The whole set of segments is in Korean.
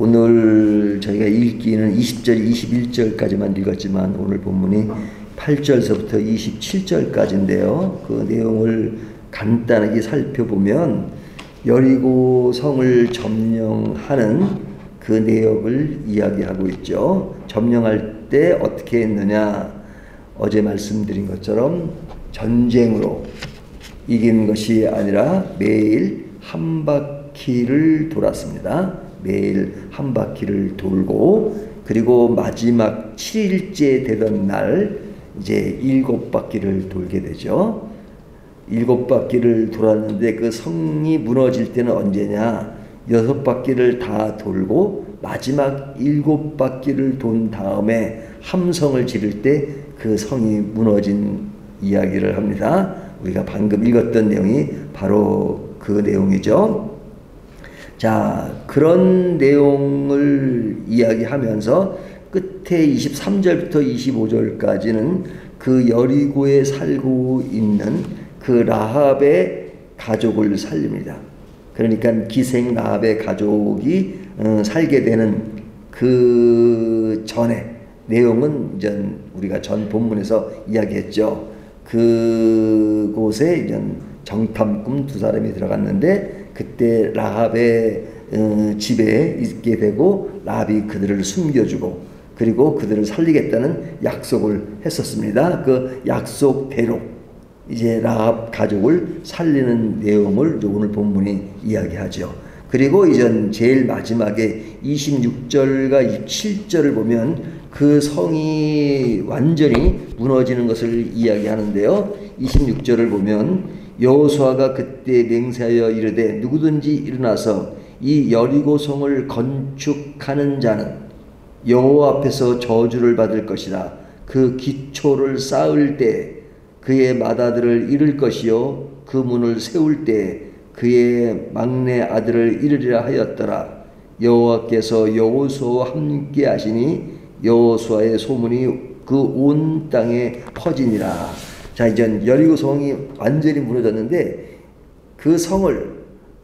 오늘 저희가 읽기는 20절, 21절까지만 읽었지만 오늘 본문이 8절서부터 27절까지인데요. 그 내용을 간단하게 살펴보면 여리고 성을 점령하는 그 내역을 이야기하고 있죠. 점령할 때 어떻게 했느냐. 어제 말씀드린 것처럼 전쟁으로 이긴 것이 아니라 매일 한 바퀴를 돌았습니다. 매일 한 바퀴를 돌고, 그리고 마지막 7일째 되던 날 이제 7바퀴를 돌게 되죠. 7바퀴를 돌았는데 그 성이 무너질 때는 언제냐? 6바퀴를 다 돌고 마지막 7바퀴를 돈 다음에 함성을 지를 때 그 성이 무너진 이야기를 합니다. 우리가 방금 읽었던 내용이 바로 그 내용이죠. 자, 그런 내용을 이야기하면서 끝에 23절부터 25절까지는 그 여리고에 살고 있는 그 라합의 가족을 살립니다. 그러니까 기생 라합의 가족이 살게 되는 그 전에 내용은 이제 우리가 전 본문에서 이야기했죠. 그곳에 이제 정탐꾼 두 사람이 들어갔는데 그때 라합의 집에 있게 되고 라합이 그들을 숨겨주고 그리고 그들을 살리겠다는 약속을 했었습니다. 그 약속대로 이제 라합 가족을 살리는 내용을 오늘 본문이 이야기하죠. 그리고 이제 제일 마지막에 26절과 27절을 보면 그 성이 완전히 무너지는 것을 이야기하는데요. 26절을 보면 여호수아가 그때 맹세하여 이르되 누구든지 일어나서 이 여리고 성을 건축하는 자는 여호와 앞에서 저주를 받을 것이라. 그 기초를 쌓을 때 그의 맏아들을 잃을 것이요 그 문을 세울 때 그의 막내 아들을 잃으리라 하였더라. 여호와께서 여호수아와 함께 하시니 여호수아의 소문이 그 온 땅에 퍼지니라. 자, 이제 여리고 성이 완전히 무너졌는데 그 성을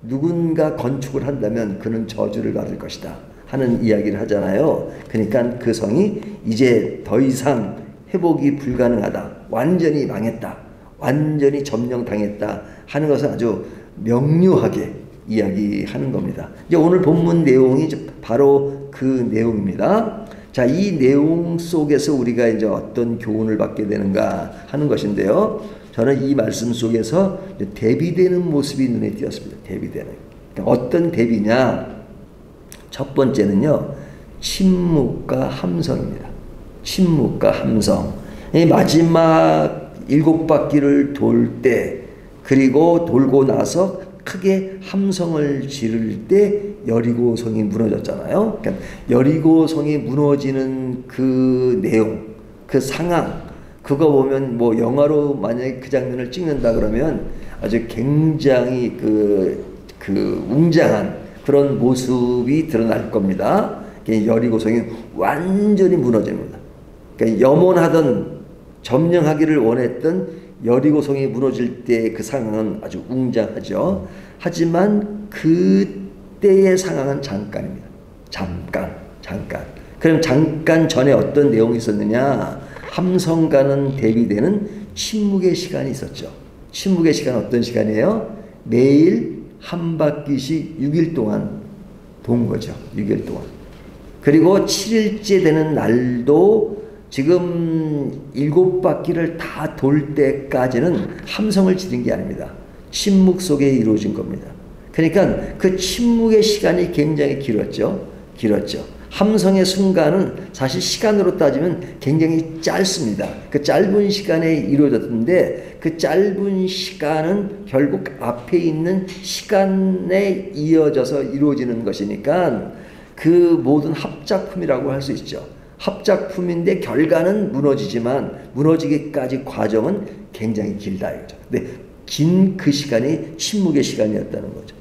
누군가 건축을 한다면 그는 저주를 받을 것이다 하는 이야기를 하잖아요. 그러니까 그 성이 이제 더 이상 회복이 불가능하다, 완전히 망했다, 완전히 점령당했다 하는 것을 아주 명료하게 이야기하는 겁니다. 이제 오늘 본문 내용이 바로 그 내용입니다. 자, 이 내용 속에서 우리가 이제 어떤 교훈을 받게 되는가 하는 것인데요. 저는 이 말씀 속에서 대비되는 모습이 눈에 띄었습니다. 대비되는. 그러니까 어떤 대비냐? 첫 번째는요, 침묵과 함성입니다. 침묵과 함성. 마지막 7바퀴를 돌 때, 그리고 돌고 나서 크게 함성을 지를 때 여리고 성이 무너졌잖아요. 그러니까 여리고 성이 무너지는 그 내용, 그 상황, 그거 보면 뭐 영화로 만약에 그 장면을 찍는다 그러면 아주 굉장히 그 웅장한 그런 모습이 드러날 겁니다. 여리고 성이 완전히 무너집니다. 그러니까 염원하던, 점령하기를 원했던 여리고 성이 무너질 때 그 상황은 아주 웅장하죠. 하지만 그때의 상황은 잠깐입니다. 잠깐. 그럼 잠깐 전에 어떤 내용이 있었느냐? 함성과는 대비되는 침묵의 시간이 있었죠. 침묵의 시간 어떤 시간이에요? 매일 한 바퀴씩 6일 동안 돈 거죠. 6일 동안. 그리고 7일째 되는 날도 지금 7바퀴를 다 돌 때까지는 함성을 지른 게 아닙니다. 침묵 속에 이루어진 겁니다. 그러니까 그 침묵의 시간이 굉장히 길었죠. 함성의 순간은 사실 시간으로 따지면 굉장히 짧습니다. 그 짧은 시간에 이루어졌는데 그 짧은 시간은 결국 앞에 있는 시간에 이어져서 이루어지는 것이니까 그 모든 합작품이라고 할 수 있죠. 합작품인데 결과는 무너지지만 무너지기까지 과정은 굉장히 길다 이거죠. 근데 긴 그 시간이 침묵의 시간이었다는 거죠.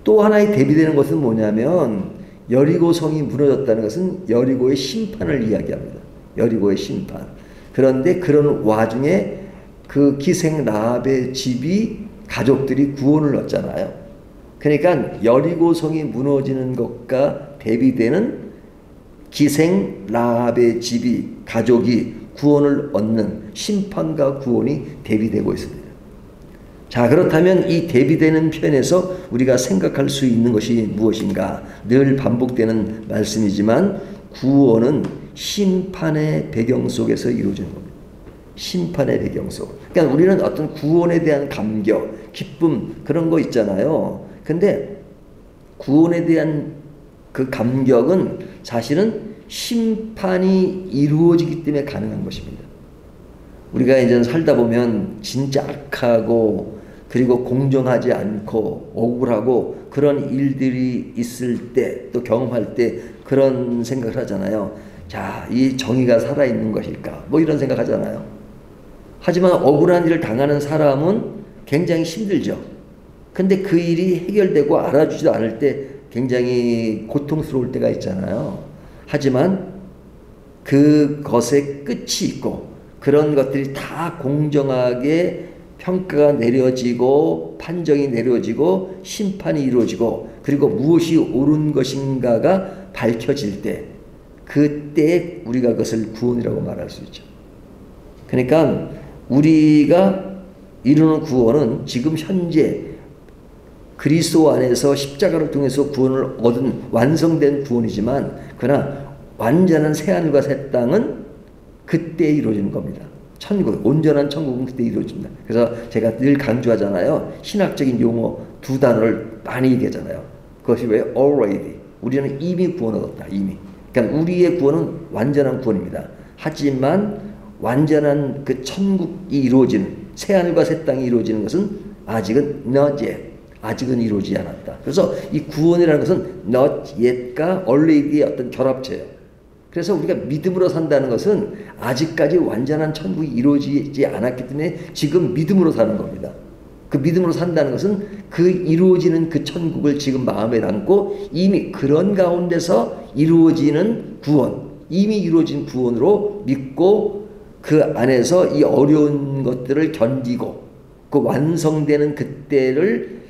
또 하나의 대비되는 것은 뭐냐면 여리고 성이 무너졌다는 것은 여리고의 심판을 이야기합니다. 여리고의 심판. 그런데 그런 와중에 그 기생 라합의 집이 가족들이 구원을 얻잖아요. 그러니까 여리고성이 무너지는 것과 대비되는 기생 라합의 집이 가족이 구원을 얻는 심판과 구원이 대비되고 있습니다. 자, 그렇다면 이 대비되는 편에서 우리가 생각할 수 있는 것이 무엇인가? 늘 반복되는 말씀이지만 구원은 심판의 배경 속에서 이루어지는 겁니다. 심판의 배경 속. 그러니까 우리는 어떤 구원에 대한 감격, 기쁨 그런 거 있잖아요. 근데 구원에 대한 그 감격은 사실은 심판이 이루어지기 때문에 가능한 것입니다. 우리가 이제 살다 보면 진짜 악하고 그리고 공정하지 않고 억울하고 그런 일들이 있을 때 또 경험할 때 그런 생각을 하잖아요. 자, 이 정의가 살아있는 것일까? 뭐 이런 생각하잖아요. 하지만 억울한 일을 당하는 사람은 굉장히 힘들죠. 근데 그 일이 해결되고 알아주지도 않을 때 굉장히 고통스러울 때가 있잖아요. 하지만 그것의 끝이 있고 그런 것들이 다 공정하게 평가가 내려지고 판정이 내려지고 심판이 이루어지고 그리고 무엇이 옳은 것인가가 밝혀질 때 그때 우리가 그것을 구원이라고 말할 수 있죠. 그러니까 우리가 이루는 구원은 지금 현재 그리스도 안에서 십자가를 통해서 구원을 얻은 완성된 구원이지만 그러나 완전한 새하늘과 새 땅은 그때 이루어지는 겁니다. 천국, 온전한 천국은 그때 이루어집니다. 그래서 제가 늘 강조하잖아요. 신학적인 용어 두 단어를 많이 얘기하잖아요. 그것이 왜? already. 우리는 이미 구원 얻었다. 이미. 그러니까 우리의 구원은 완전한 구원입니다. 하지만 완전한 그 천국이 이루어지는 새하늘과 새 땅이 이루어지는 것은 아직은 not yet. 아직은 이루어지지 않았다. 그래서 이 구원이라는 것은 not yet과 already의 어떤 결합체예요. 그래서 우리가 믿음으로 산다는 것은 아직까지 완전한 천국이 이루어지지 않았기 때문에 지금 믿음으로 사는 겁니다. 그 믿음으로 산다는 것은 그 이루어지는 그 천국을 지금 마음에 담고 이미 그런 가운데서 이루어지는 구원, 이미 이루어진 구원으로 믿고 그 안에서 이 어려운 것들을 견디고 그 완성되는 그때를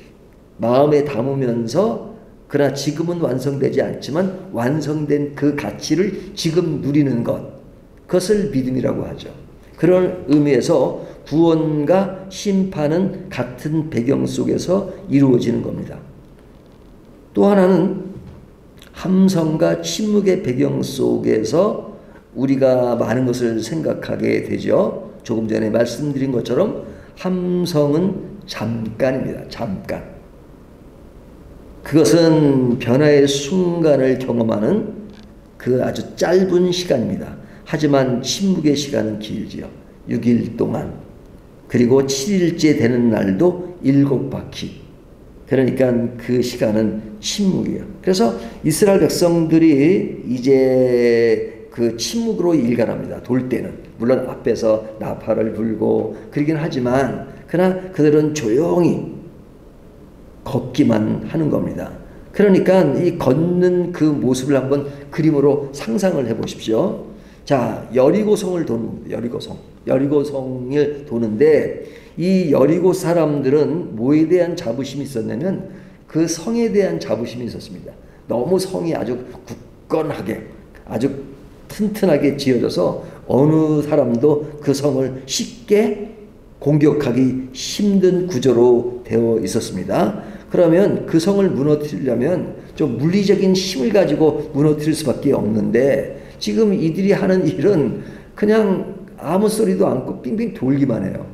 마음에 담으면서 그러나 지금은 완성되지 않지만 완성된 그 가치를 지금 누리는 것, 그것을 믿음이라고 하죠. 그런 의미에서 구원과 심판은 같은 배경 속에서 이루어지는 겁니다. 또 하나는 함성과 침묵의 배경 속에서 우리가 많은 것을 생각하게 되죠. 조금 전에 말씀드린 것처럼 함성은 잠깐입니다. 잠깐. 그것은 변화의 순간을 경험하는 그 아주 짧은 시간입니다. 하지만 침묵의 시간은 길지요. 6일 동안. 그리고 7일째 되는 날도 7바퀴. 그러니까 그 시간은 침묵이에요. 그래서 이스라엘 백성들이 이제 그 침묵으로 일관합니다. 돌 때는. 물론 앞에서 나팔을 불고 그러긴 하지만 그러나 그들은 조용히 걷기만 하는 겁니다. 그러니까 이 걷는 그 모습을 한번 그림으로 상상을 해 보십시오. 자, 여리고성을 도는, 여리고성을 도는데 이 여리고 사람들은 뭐에 대한 자부심이 있었냐면 그 성에 대한 자부심이 있었습니다. 너무 성이 아주 굳건하게 아주 튼튼하게 지어져서 어느 사람도 그 성을 쉽게 공격하기 힘든 구조로 되어 있었습니다. 그러면 그 성을 무너뜨리려면 좀 물리적인 힘을 가지고 무너뜨릴 수밖에 없는데 지금 이들이 하는 일은 그냥 아무 소리도 않고 빙빙 돌기만 해요.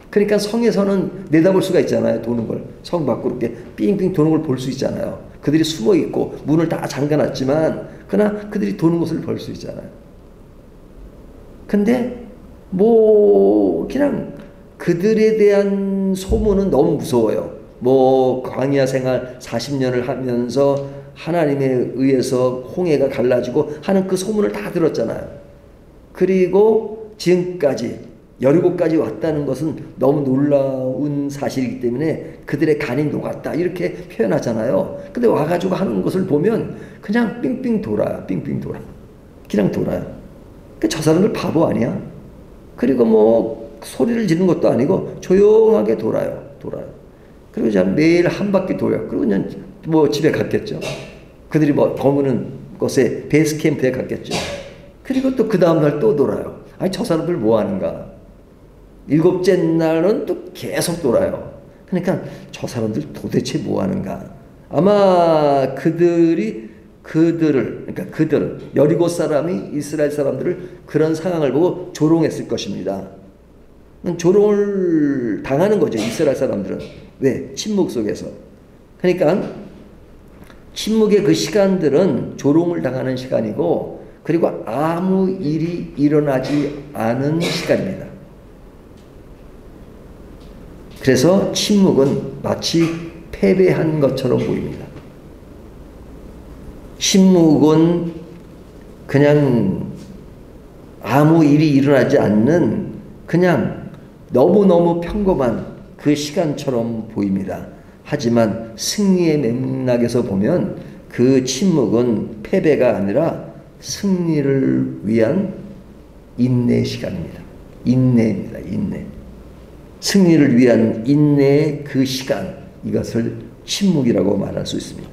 그러니까 성에서는 내다볼 수가 있잖아요. 도는 걸. 성 밖으로 이렇게 빙빙 도는 걸 볼 수 있잖아요. 그들이 숨어 있고 문을 다 잠가놨지만 그러나 그들이 도는 것을 볼 수 있잖아요. 근데 뭐 그냥 그들에 대한 소문은 너무 무서워요. 뭐 광야 생활 40년을 하면서 하나님에 의해서 홍해가 갈라지고 하는 그 소문을 다 들었잖아요. 그리고 지금까지 여리고까지 왔다는 것은 너무 놀라운 사실이기 때문에 그들의 간이 녹았다 이렇게 표현하잖아요. 근데 와가지고 하는 것을 보면 그냥 빙빙 돌아요. 빙빙 돌아. 그냥 돌아요. 저 사람들 바보 아니야? 그리고 뭐 소리를 지르는 것도 아니고 조용하게 돌아요. 그리고 이제 매일 한 바퀴 돌아요. 그리고 그냥 뭐 집에 갔겠죠. 그들이 뭐 머무는 곳에 베이스 캠프에 갔겠죠. 그리고 또 그 다음날 또 돌아요. 아니, 저 사람들 뭐 하는가? 7째 날은 또 계속 돌아요. 그러니까 저 사람들 도대체 뭐 하는가? 아마 그들은 여리고 사람이 이스라엘 사람들을 그런 상황을 보고 조롱했을 것입니다. 조롱을 당하는 거죠, 이스라엘 사람들은. 왜? 침묵 속에서. 그러니까 침묵의 그 시간들은 조롱을 당하는 시간이고, 그리고 아무 일이 일어나지 않은 시간입니다. 그래서 침묵은 마치 패배한 것처럼 보입니다. 침묵은 그냥 아무 일이 일어나지 않는, 그냥 너무너무 평범한 그 시간처럼 보입니다. 하지만 승리의 맥락에서 보면 그 침묵은 패배가 아니라 승리를 위한 인내 시간입니다. 인내입니다. 인내. 승리를 위한 인내의 그 시간, 이것을 침묵이라고 말할 수 있습니다.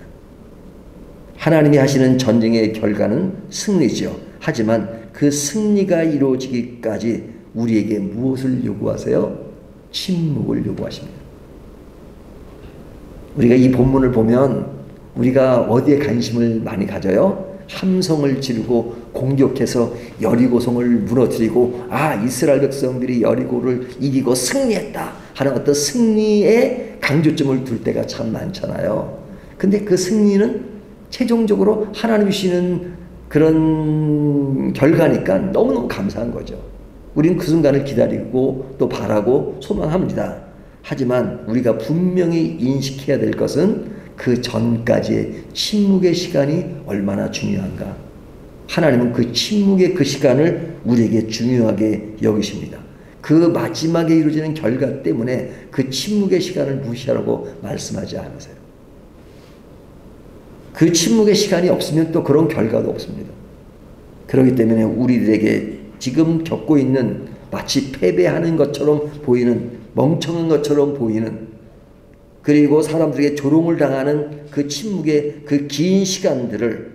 하나님이 하시는 전쟁의 결과는 승리죠. 하지만 그 승리가 이루어지기까지 우리에게 무엇을 요구하세요? 침묵을 요구하십니다. 우리가 이 본문을 보면 우리가 어디에 관심을 많이 가져요? 함성을 지르고 공격해서 여리고성을 무너뜨리고, 이스라엘 백성들이 여리고를 이기고 승리했다 하는 어떤 승리에 강조점을 둘 때가 참 많잖아요. 근데 그 승리는 최종적으로 하나님이 주시는 그런 결과니까 너무너무 감사한 거죠. 우리는 그 순간을 기다리고 또 바라고 소망합니다. 하지만 우리가 분명히 인식해야 될 것은 그 전까지의 침묵의 시간이 얼마나 중요한가. 하나님은 그 침묵의 그 시간을 우리에게 중요하게 여기십니다. 그 마지막에 이루어지는 결과 때문에 그 침묵의 시간을 무시하라고 말씀하지 않으세요. 그 침묵의 시간이 없으면 또 그런 결과도 없습니다. 그렇기 때문에 우리들에게 지금 겪고 있는 마치 패배하는 것처럼 보이는, 멍청한 것처럼 보이는, 그리고 사람들에게 조롱을 당하는 그 침묵의 그 긴 시간들을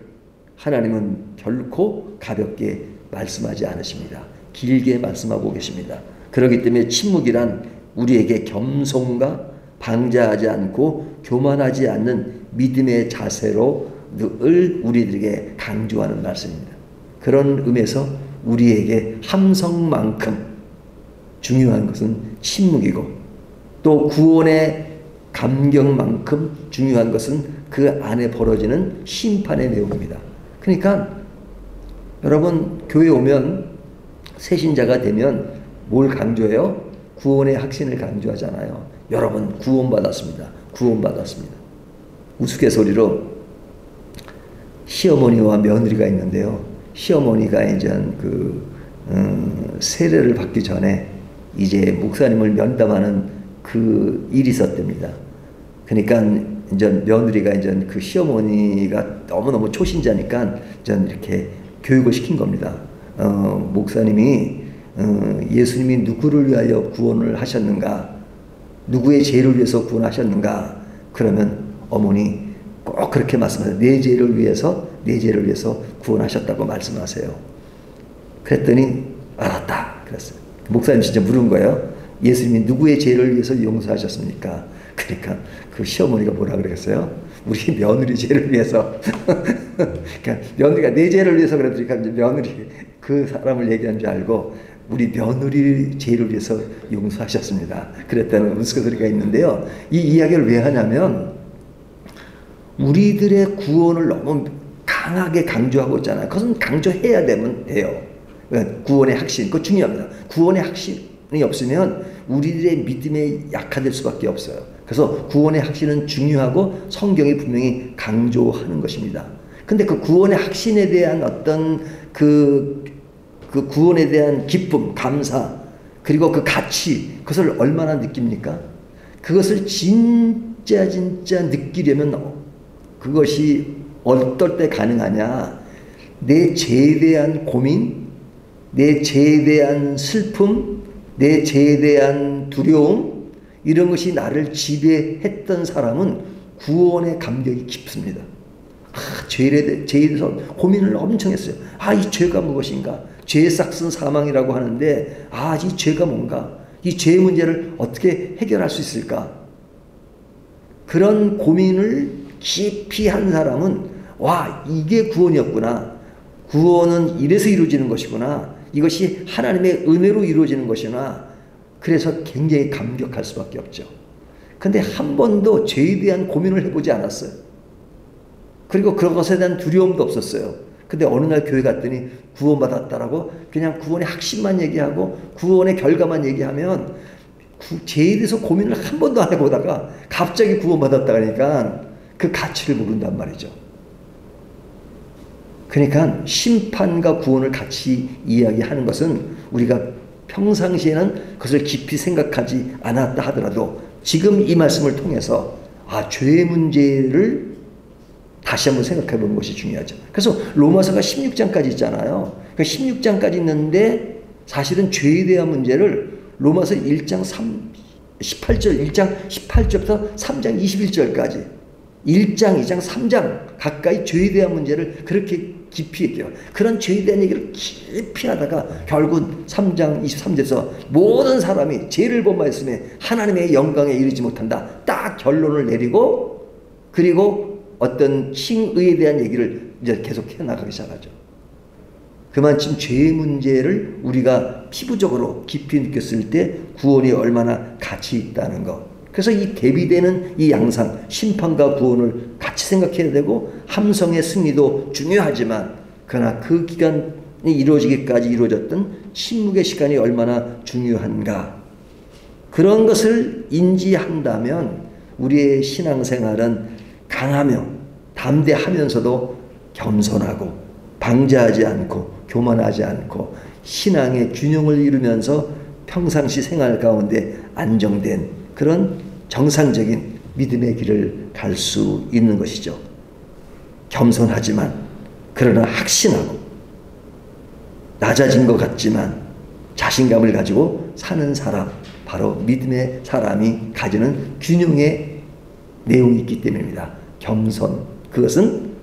하나님은 결코 가볍게 말씀하지 않으십니다. 길게 말씀하고 계십니다. 그렇기 때문에 침묵이란 우리에게 겸손과 방자하지 않고 교만하지 않는 믿음의 자세로 늘 우리들에게 강조하는 말씀입니다. 그런 의미에서 우리에게 함성만큼 중요한 것은 침묵이고, 또 구원의 감격만큼 중요한 것은 그 안에 벌어지는 심판의 내용입니다. 그러니까 여러분, 교회 오면, 새신자가 되면 뭘 강조해요? 구원의 확신을 강조하잖아요. 여러분 구원받았습니다. 구원받았습니다. 우스갯소리로 시어머니와 며느리가 있는데요. 시어머니가 이제 세례를 받기 전에 이제 목사님을 면담하는 그 일이 있었답니다. 그러니까 이제 며느리가 이제 그 시어머니가 너무너무 초신자니까 이제 이렇게 교육을 시킨 겁니다. 목사님이 예수님이 누구를 위하여 구원을 하셨는가? 누구의 죄를 위해서 구원하셨는가? 그러면 어머니 꼭 그렇게 말씀하세요. 내 죄를 위해서 구원하셨다고 말씀하세요. 그랬더니 알았다 그랬어요. 목사님 진짜 물은 거예요. 예수님이 누구의 죄를 위해서 용서하셨습니까? 그러니까 그 시어머니가 뭐라 그랬어요? 우리 며느리 죄를 위해서. 그러니까 며느리가 내 죄를 위해서 그랬으니까 며느리 그 사람을 얘기한 줄 알고 우리 며느리 죄를 위해서 용서하셨습니다. 그랬다는 우스갯소리가 있는데요. 이 이야기를 왜 하냐면 우리들의 구원을 너무 강하게 강조하고 있잖아요. 그것은 강조해야 되면 돼요. 구원의 확신, 그거 중요합니다. 구원의 확신이 없으면 우리들의 믿음에 약화될 수밖에 없어요. 그래서 구원의 확신은 중요하고 성경이 분명히 강조하는 것입니다. 근데 그 구원의 확신에 대한 어떤 그 구원에 대한 기쁨, 감사, 그리고 그 가치, 그것을 얼마나 느낍니까? 그것을 진짜 느끼려면 그것이 어떨 때 가능하냐? 내 죄에 대한 고민, 내 죄에 대한 슬픔, 내 죄에 대한 두려움, 이런 것이 나를 지배했던 사람은 구원의 감격이 깊습니다. 죄에 대해서 고민을 엄청 했어요. 이 죄가 무엇인가? 죄의 싹은 사망이라고 하는데, 이 죄가 뭔가? 이 죄의 문제를 어떻게 해결할 수 있을까? 그런 고민을 깊이 한 사람은, 이게 구원이었구나. 구원은 이래서 이루어지는 것이구나. 이것이 하나님의 은혜로 이루어지는 것이구나. 그래서 굉장히 감격할 수밖에 없죠. 근데 한 번도 죄에 대한 고민을 해보지 않았어요. 그리고 그것에 대한 두려움도 없었어요. 근데 어느 날 교회 갔더니 구원받았다라고 그냥 구원의 확신만 얘기하고 구원의 결과만 얘기하면 죄에 대해서 고민을 한 번도 안 해보다가 갑자기 구원받았다 그러니까 그 가치를 모른단 말이죠. 그러니까 심판과 구원을 같이 이야기하는 것은 우리가 평상시에는 그것을 깊이 생각하지 않았다 하더라도 지금 이 말씀을 통해서 죄의 문제를 다시 한번 생각해 보는 것이 중요하죠. 그래서 로마서가 16장까지 있잖아요. 그러니까 16장까지 있는데 사실은 죄에 대한 문제를 로마서 1장 18절, 1장 18절부터 3장 21절까지 1장, 2장, 3장 가까이 죄에 대한 문제를 그렇게 깊이 했대요. 그런 죄에 대한 얘기를 깊이 하다가 결국 3장 23절에서 모든 사람이 죄를 범하였으면 하나님의 영광에 이르지 못한다. 딱 결론을 내리고 그리고 어떤 칭의에 대한 얘기를 이제 계속 해나가기 시작하죠. 그만큼 죄의 문제를 우리가 피부적으로 깊이 느꼈을 때 구원이 얼마나 가치 있다는 것. 그래서 이 대비되는 이 양상, 심판과 구원을 같이 생각해야 되고 함성의 승리도 중요하지만 그러나 그 기간이 이루어지기까지 이루어졌던 침묵의 시간이 얼마나 중요한가. 그런 것을 인지한다면 우리의 신앙생활은 강하며 담대하면서도 겸손하고 방자하지 않고 교만하지 않고 신앙의 균형을 이루면서 평상시 생활 가운데 안정된 그런 정상적인 믿음의 길을 갈 수 있는 것이죠. 겸손하지만 그러나 확신하고 낮아진 것 같지만 자신감을 가지고 사는 사람, 바로 믿음의 사람이 가지는 균형의 내용이 있기 때문입니다. 겸손, 그것은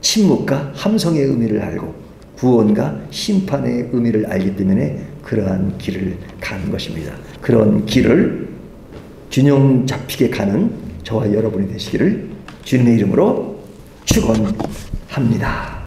침묵과 함성의 의미를 알고 구원과 심판의 의미를 알기 때문에 그러한 길을 가는 것입니다. 그런 길을 균형 잡히게 가는 저와 여러분이 되시기를 주님의 이름으로 축원합니다.